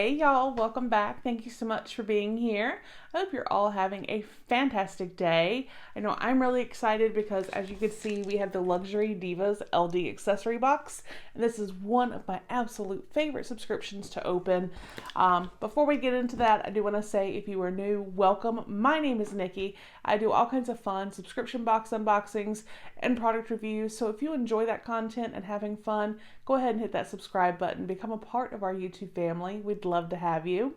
Hey y'all, welcome back. Thank you so much for being here. I hope you're all having a fantastic day. I know I'm really excited because as you can see, we have the Luxury Divas LD accessory box. And this is one of my absolute favorite subscriptions to open. Before we get into that, I do want to say if you are new, welcome. My name is Nikki. I do all kinds of fun subscription box unboxings and product reviews. So if you enjoy that content and having fun, go ahead and hit that subscribe button. Become a part of our YouTube family. We'd love to have you.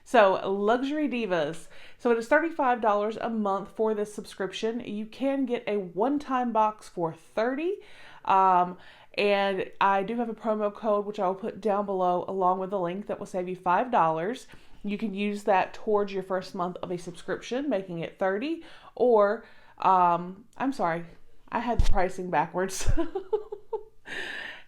So Luxury Divas. So it is $35 a month for this subscription. You can get a one-time box for $30. And I do have a promo code, which I will put down below along with a link that will save you $5. You can use that towards your first month of a subscription, making it $30. Or, I'm sorry, I had the pricing backwards.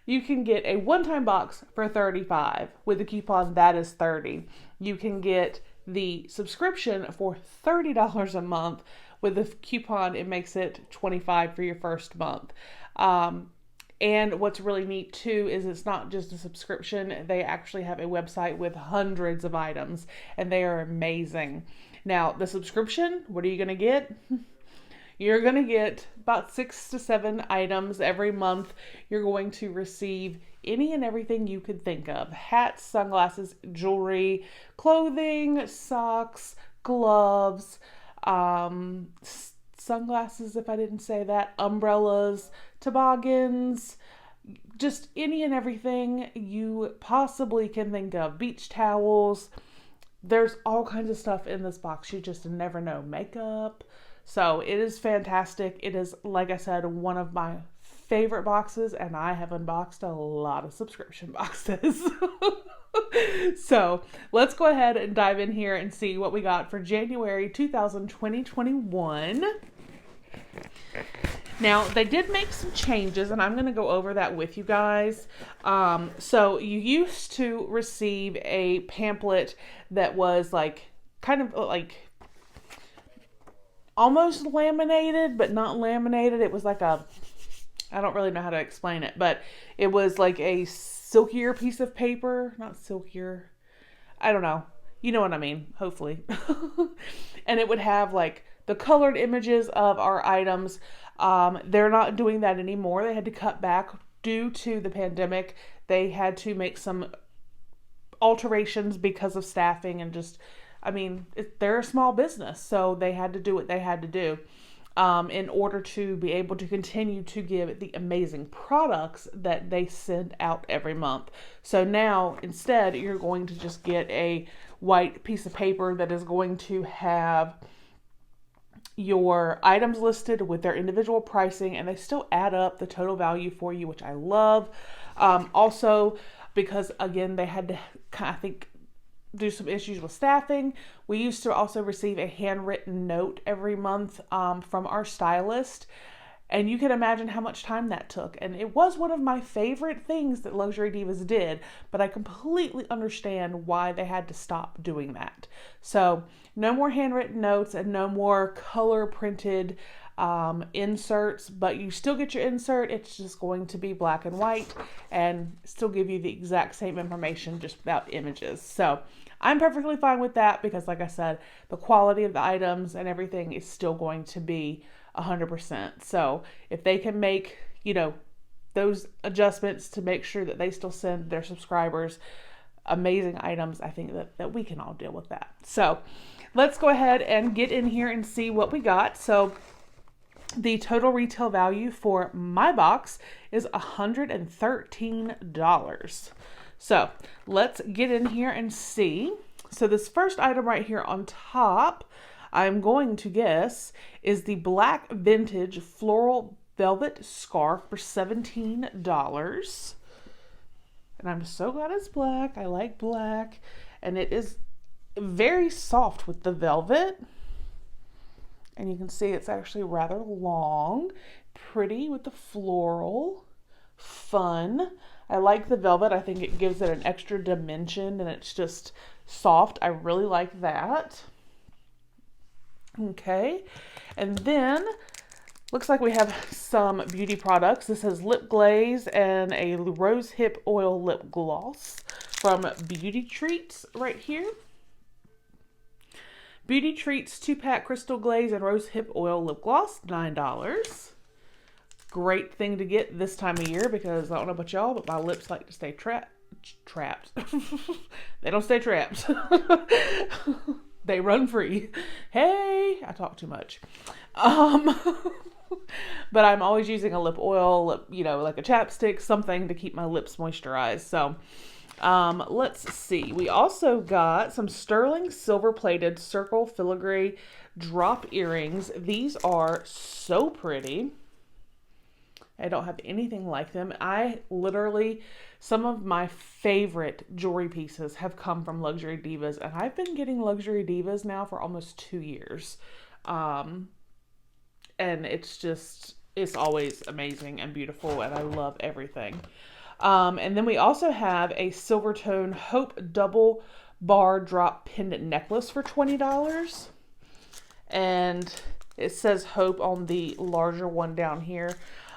You can get a one-time box for $35 with the coupon that is $30. You can get the subscription for $30 a month with the coupon. It makes it $25 for your first month. And what's really neat too is it's not just a subscription. They actually have a website with hundreds of items and they are amazing. Now the subscription, what are you going to get? You're going to get about 6 to 7 items every month. You're going to receive any and everything you could think of. Hats, sunglasses, jewelry, clothing, socks, gloves, sunglasses if I didn't say that, umbrellas, toboggans, just any and everything you possibly can think of. Beach towels. There's all kinds of stuff in this box. You just never know. Makeup. So it is fantastic. It is, like I said, one of my favorite boxes, and I have unboxed a lot of subscription boxes. So let's go ahead and dive in here and see what we got for January 2021. Now, they did make some changes, and I'm going to go over that with you guys. So you used to receive a pamphlet that was kind of almost laminated, but not laminated. It was like I don't really know how to explain it, but it was like a silkier piece of paper. Not silkier. I don't know. You know what I mean, hopefully. And it would have like the colored images of our items. They're not doing that anymore. They had to cut back due to the pandemic. They had to make some alterations because of staffing and just, they're a small business, so they had to do what they had to do in order to be able to continue to give the amazing products that they send out every month. So now, instead, you're going to just get a white piece of paper that is going to have your items listed with their individual pricing, and they still add up the total value for you, which I love. Also, because, again, they had to, I think, do some issues with staffing. We used to also receive a handwritten note every month from our stylist. And you can imagine how much time that took. And it was one of my favorite things that Luxury Divas did, but I completely understand why they had to stop doing that. So no more handwritten notes and no more color printed inserts, but you still get your insert. It's just going to be black and white and still give you the exact same information just without images. So I'm perfectly fine with that because, like I said, the quality of the items and everything is still going to be 100%. So if they can make, those adjustments to make sure that they still send their subscribers amazing items, I think that we can all deal with that. So let's go ahead and get in here and see what we got. So the total retail value for my box is $113. So let's get in here and see. So this first item right here on top, I'm going to guess, is the black vintage floral velvet scarf for $17. And I'm so glad it's black. I like black. And it is very soft with the velvet. And you can see it's actually rather long, pretty with the floral, fun. I like the velvet. I think it gives it an extra dimension and it's just soft. I really like that. Okay. And then Looks like we have some beauty products. This has lip glaze and a rose hip oil lip gloss from Beauty Treats right here. Beauty Treats 2-pack crystal glaze and rose hip oil lip gloss, $9. Great thing to get this time of year because I don't know about y'all, but my lips like to stay trapped. They don't stay trapped. They run free. Hey, I talk too much. But I'm always using a lip oil, like a chapstick, something to keep my lips moisturized. So let's see. We also got some sterling silver plated circle filigree drop earrings. These are so pretty. I don't have anything like them. Some of my favorite jewelry pieces have come from Luxury Divas, and I've been getting Luxury Divas now for almost 2 years. And it's always amazing and beautiful, and I love everything. And then we also have a Silvertone Hope double bar drop pendant necklace for $20. And it says Hope on the larger one down here.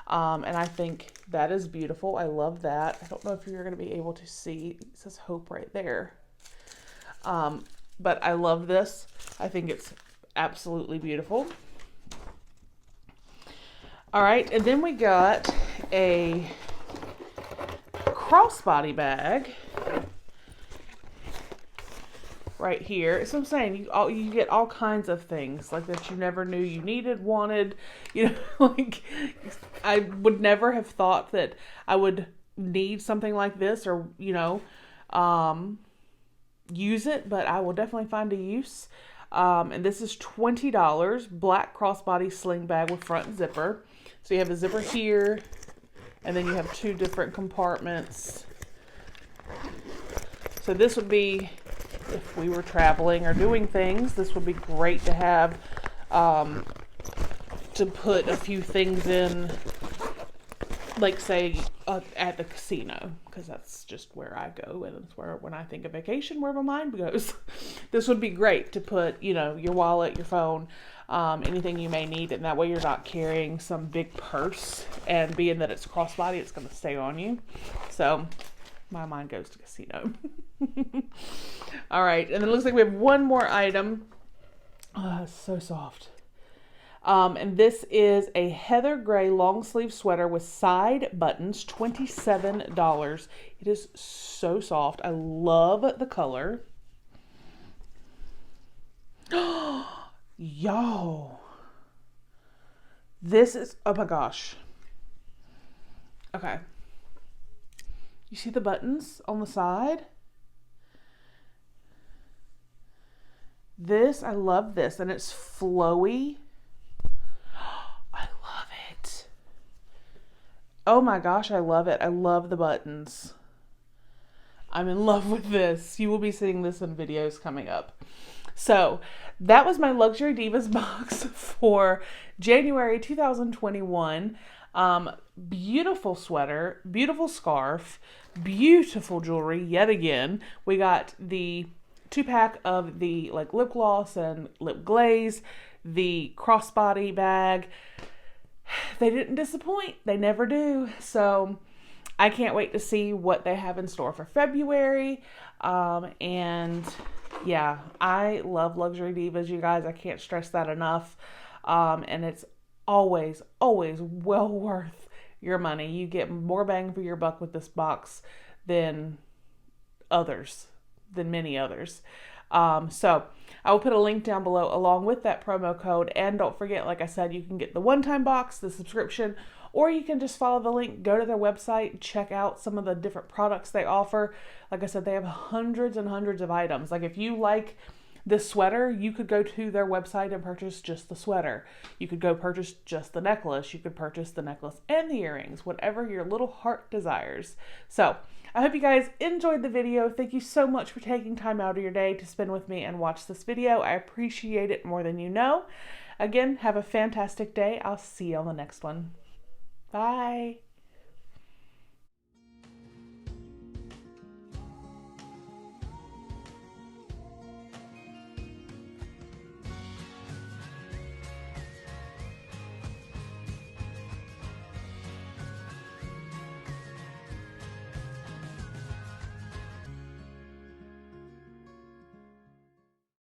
And I think that is beautiful. I love that. I don't know if you're going to be able to see. It says Hope right there. But I love this. I think it's absolutely beautiful. All right, and then we got a crossbody bag right here. So I'm saying you get all kinds of things like that you never knew you needed, wanted. Like I would never have thought that I would need something like this or use it, but I will definitely find a use. And this is $20. Black crossbody sling bag with front zipper. So you have a zipper here, and then you have 2 different compartments. So this would be, if we were traveling or doing things, this would be great to have to put a few things in, like say at the casino, because that's just where I go, and it's where when I think of vacation, where my mind goes. This would be great to put, your wallet, your phone, anything you may need, and that way you're not carrying some big purse, and being that it's crossbody, it's going to stay on you. So my mind goes to casino. All right, and then it looks like we have one more item. Oh, it's so soft. And this is a heather gray long sleeve sweater with side buttons, $27. It is so soft. I love the color. Yo, this is, oh my gosh. Okay. You see the buttons on the side? I love this, and it's flowy. I love it. Oh my gosh, I love it. I love the buttons. I'm in love with this. You will be seeing this in videos coming up. So that was my Luxury Divas box for January 2021. Beautiful sweater, beautiful scarf, beautiful jewelry yet again. We got the 2-pack of the lip gloss and lip glaze, the crossbody bag. They didn't disappoint. They never do. So I can't wait to see what they have in store for February. And yeah, I love Luxury Divas, you guys. I can't stress that enough. And it's always, always well worth your money. You get more bang for your buck with this box than many others. So I will put a link down below along with that promo code. And don't forget, like I said, you can get the one-time box, the subscription, or you can just follow the link, go to their website, check out some of the different products they offer. Like I said, they have hundreds and hundreds of items. Like if you like this sweater, you could go to their website and purchase just the sweater. You could go purchase just the necklace. You could purchase the necklace and the earrings, whatever your little heart desires. So I hope you guys enjoyed the video. Thank you so much for taking time out of your day to spend with me and watch this video. I appreciate it more than you know. Again, have a fantastic day. I'll see you on the next one. Bye.